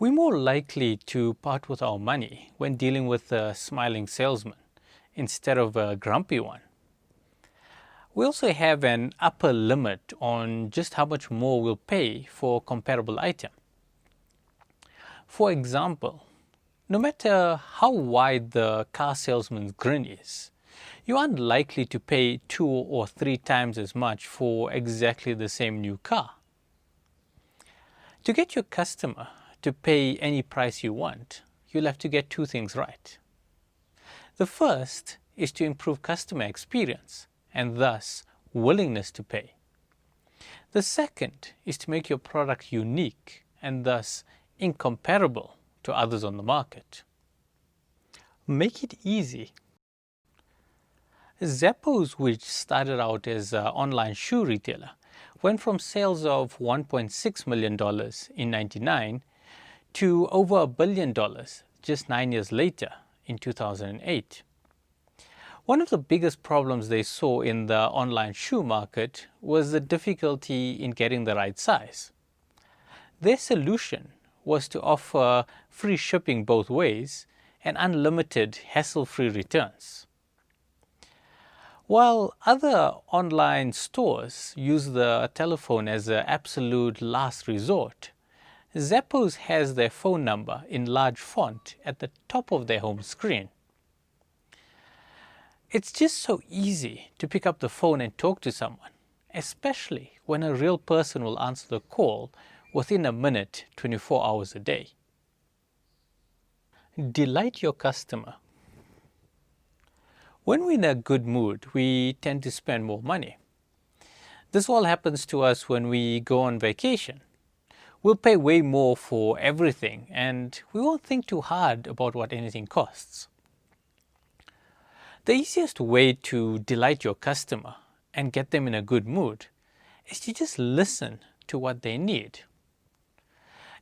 We're more likely to part with our money when dealing with a smiling salesman instead of a grumpy one. We also have an upper limit on just how much more we'll pay for a comparable item. For example, no matter how wide the car salesman's grin is, you aren't likely to pay 2 or 3 times as much for exactly the same new car. To get your customer to pay any price you want, you'll have to get 2 things right. The first is to improve customer experience and thus willingness to pay. The second is to make your product unique and thus incomparable to others on the market. Make it easy. Zappos, which started out as an online shoe retailer, went from sales of $1.6 million in 1999 to over $1 billion just 9 years later in 2008. One of the biggest problems they saw in the online shoe market was the difficulty in getting the right size. Their solution was to offer free shipping both ways and unlimited hassle-free returns. While other online stores use the telephone as an absolute last resort, Zappos has their phone number in large font at the top of their home screen. It's just so easy to pick up the phone and talk to someone, especially when a real person will answer the call within a minute, 24 hours a day. Delight your customer. When we're in a good mood, we tend to spend more money. This all happens to us when we go on vacation. We'll pay way more for everything and we won't think too hard about what anything costs. The easiest way to delight your customer and get them in a good mood is to just listen to what they need.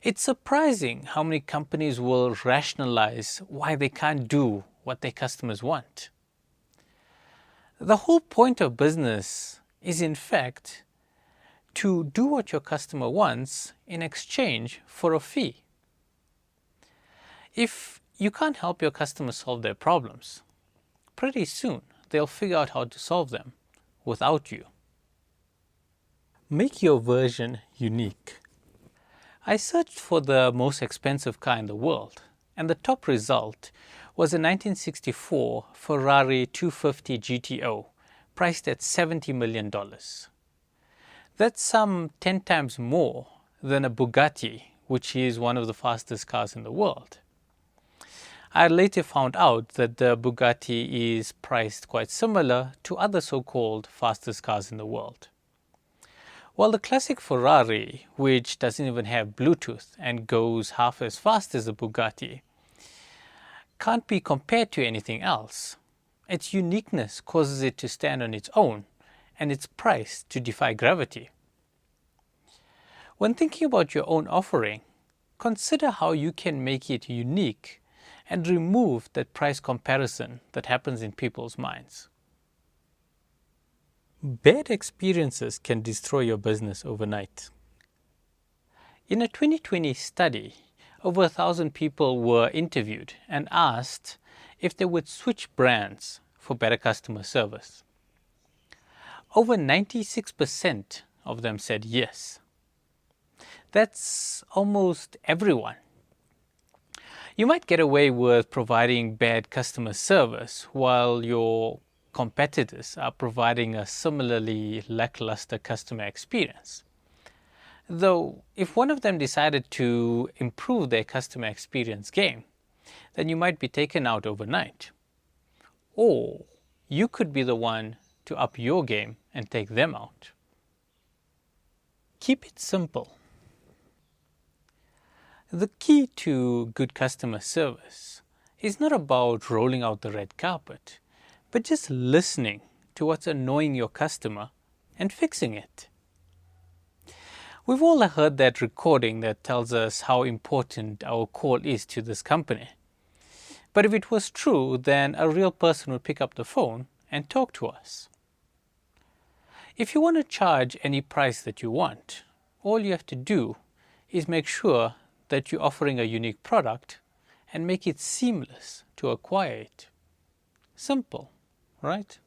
It's surprising how many companies will rationalize why they can't do what their customers want. The whole point of business is, in fact, to do what your customer wants in exchange for a fee. If you can't help your customers solve their problems, pretty soon they'll figure out how to solve them without you. Make your version unique. I searched for the most expensive car in the world, and the top result was a 1964 Ferrari 250 GTO, priced at $70 million. That's some 10 times more than a Bugatti, which is one of the fastest cars in the world. I later found out that the Bugatti is priced quite similar to other so-called fastest cars in the world. While the classic Ferrari, which doesn't even have Bluetooth and goes half as fast as a Bugatti, can't be compared to anything else, its uniqueness causes it to stand on its own and its price to defy gravity. When thinking about your own offering, consider how you can make it unique and remove that price comparison that happens in people's minds. Bad experiences can destroy your business overnight. In a 2020 study, over 1,000 people were interviewed and asked if they would switch brands for better customer service. Over 96% of them said yes. That's almost everyone. You might get away with providing bad customer service while your competitors are providing a similarly lackluster customer experience. Though, if one of them decided to improve their customer experience game, then you might be taken out overnight. Or you could be the one to up your game and take them out. Keep it simple. The key to good customer service is not about rolling out the red carpet, but just listening to what's annoying your customer and fixing it. We've all heard that recording that tells us how important our call is to this company. But if it was true, then a real person would pick up the phone and talk to us. If you want to charge any price that you want, all you have to do is make sure that you're offering a unique product and make it seamless to acquire it. Simple, right?